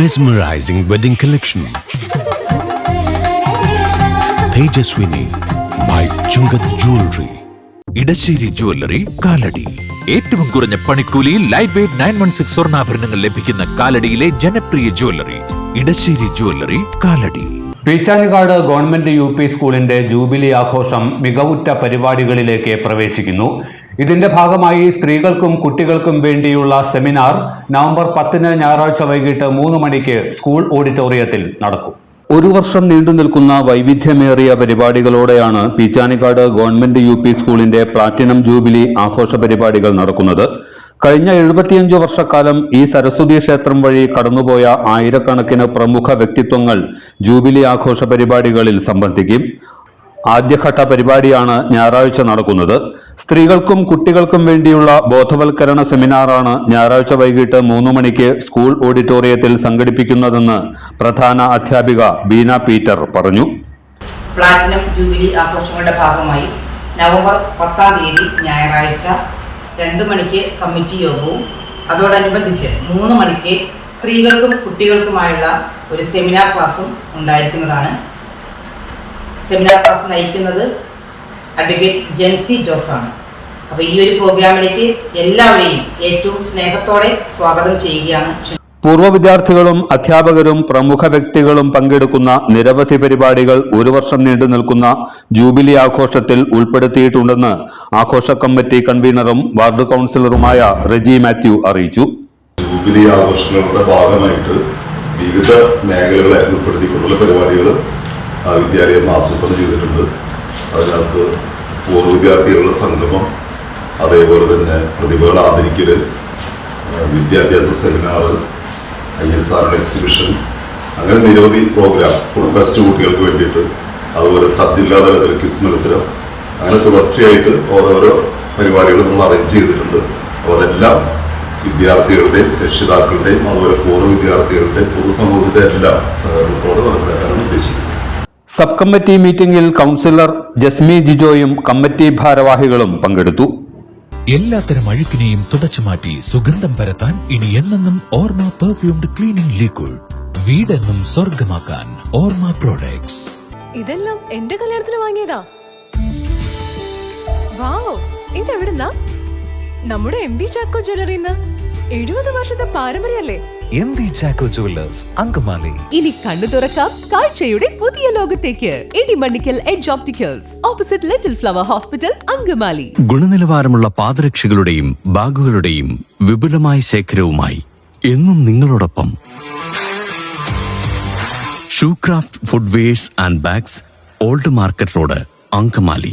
Mesmerizing wedding collection. Tejaswini by Chungat Jewelry. Edassery jewellery Kalady. ഏറ്റവും കുറഞ്ഞ പണിക്കൂലിയിൽ ലൈറ്റ് വെയ്റ്റ് 916 സ്വർണ്ണാഭരണങ്ങൾ ലഭിക്കുന്ന കാലടിയിലെ ജനപ്രിയ jewellery Edassery jewellery Kalady. Peechanikkad government UP സ്കൂളിന്റെ ജൂബിലി ആഘോഷം മികവുറ്റ പരിപാടികളിലേക്ക് പ്രവേശിക്കുന്നു. ഇതിന്റെ ഭാഗമായി സ്ത്രീകൾക്കും കുട്ടികൾക്കും വേണ്ടിയുള്ള സെമിനാർ നവംബർ 10 ഞായറാഴ്ച വൈകിട്ട് 3 മണിക്ക് സ്കൂൾ ഓഡിറ്റോറിയത്തിൽ നടക്കും. ഒരു വർഷം നീണ്ടു നിൽക്കുന്ന വൈവിധ്യമേറിയ പരിപാടികളോടെയാണ് പീച്ചാനിക്കാട് ഗവൺമെന്റ് UP സ്കൂളിന്റെ പ്ലാറ്റിനം ജൂബിലി ആഘോഷ പരിപാടികൾ നടക്കുന്നത്. കഴിഞ്ഞ 75 വർഷക്കാലം ഈ സരസ്വതി ക്ഷേത്രം വഴി കടന്നുപോയ ആയിരക്കണക്കിന് പ്രമുഖ വ്യക്തിത്വങ്ങൾ ജൂബിലി ആഘോഷ പരിപാടികളിൽ സംബന്ധിക്കും. ആദ്യഘട്ട പരിപാടിയാണ് ഞായറാഴ്ച നടക്കുന്നത്. സ്ത്രീകൾക്കും കുട്ടികൾക്കും വേണ്ടിയുള്ള ബോധവൽക്കരണ സെമിനാറാണ് ഞായറാഴ്ച വൈകിട്ട് 3 മണിക്ക് സ്കൂൾ ഓഡിറ്റോറിയത്തിൽ സംഘടിപ്പിക്കുന്നതെന്ന് പ്രധാന അധ്യാപിക ബീന പീറ്റർ പറഞ്ഞു. പ്ലാറ്റിനം ജൂബിലി ആഘോഷങ്ങളുടെ ഭാഗമായി നവംബർ 10 തീയതി ഞായറാഴ്ച 2 മണിക്ക് കമ്മിറ്റി യോഗവും അതോടനുബന്ധിച്ച് 3 മണിക്ക് സ്ത്രീകൾക്കും കുട്ടികൾക്കുമായുള്ള ഒരു സെമിനാർ ക്ലാസും ഉണ്ടായിരിക്കുന്നതാണ്. സെമിനാർ ക്ലാസ് നയിക്കുന്നത് അഡ്വക്കേറ്റ് ജെൻസി ജോസാണ്. അപ്പോൾ ഈ ഒരു പ്രോഗ്രാമിലേക്ക് എല്ലാവരെയും ഏറ്റവും സ്നേഹത്തോടെ സ്വാഗതം ചെയ്യുകയാണ്. പൂർവ്വ വിദ്യാർത്ഥികളും അധ്യാപകരും പ്രമുഖ വ്യക്തികളും പങ്കെടുക്കുന്ന നിരവധി പരിപാടികൾ ഒരു വർഷം നീണ്ടു നിൽക്കുന്ന ജൂബിലി ആഘോഷത്തിൽ ഉൾപ്പെടുത്തിയിട്ടുണ്ടെന്ന് ആഘോഷ കമ്മിറ്റി കൺവീനറും വാർഡ് കൗൺസിലറുമായ റെജി മാത്യു അറിയിച്ചു. ജൂബിലി ആഘോഷങ്ങളുടെ ഭാഗമായിട്ട് വിവിധ മേഖലകളെ ഉൾപ്പെടുത്തിക്കൊണ്ടുള്ള പരിപാടികൾ വിദ്യാലയം ആസൂത്രണം ചെയ്തിട്ടുണ്ട്. അതിനകത്ത് പൂർവ്വ വിദ്യാർത്ഥികളുടെ സംഗമം, അതേപോലെ തന്നെ പ്രതിഭകൾ ആദരിക്കൽ, വിദ്യാഭ്യാസ സെമിനാർ, ISR എക്സിബിഷൻ, അങ്ങനെ നിരവധി പ്രോഗ്രാം, ഫുൾ ഫെസ്റ്റ് കുട്ടികൾക്ക് വേണ്ടിയിട്ട്, അതുപോലെ സബ് ജില്ലാ തലത്തിൽ ക്വിസ് മത്സരം, അങ്ങനെ തുടർച്ചയായിട്ട് ഓരോരോ പരിപാടികൾ നമ്മൾ അറേഞ്ച് ചെയ്തിട്ടുണ്ട്. അപ്പോൾ അതെല്ലാം വിദ്യാർത്ഥികളുടെയും രക്ഷിതാക്കളുടെയും അതുപോലെ പൂർവ്വ വിദ്യാർത്ഥികളുടെയും പൊതുസമൂഹത്തിന്റെ എല്ലാം സഹകരണത്തോടെ നടപ്പിലാക്കാനാണ് ഉദ്ദേശിക്കുന്നത്. സബ് കമ്മിറ്റി മീറ്റിംഗിൽ കൗൺസിലർ ജസ്മി ജിജോയും കമ്മിറ്റി ഭാരവാഹികളും പങ്കെടുത്തു. എല്ലാത്തരം അഴുക്കിനെയും തുടച്ചുമാറ്റി സുഗന്ധം പരത്താൻ ഇനി എന്നെന്നും ഓർമ്മ പെർഫ്യൂംഡ് ക്ലീനിംഗ് ലിക്വിഡ്. വീടെന്നും സ്വർഗമാക്കാൻ ഓർമ്മ പ്രോഡക്ട്സ്. ഇതെല്ലാം എന്റെ കല്യാണത്തിന് വാങ്ങിയതാ. വാവ്, ഇതെവിടുന്നാ? നമ്മുടെ MV ചാക്കോ ജ്വല്ലറിന്ന്. 70 വർഷത്തെ പാരമ്പര്യല്ലേ. MV Chacko jewellers Angamaly. ഇനി കണ്ണു തുറക്കാം കാഴ്ചയുടെ പുതിയ ലോകത്തേക്ക്. Idimannickal edge opticals, opposite little flower hospital, Angamaly. ഗുണനിലവാരമുള്ള പാദരക്ഷകളുടെയും ബാഗുകളുടെയും വിപുലമായ ശേഖരവുമായി എന്നും നിങ്ങളോടൊപ്പം Shoecraft footwears and bags, old market road, Angamaly.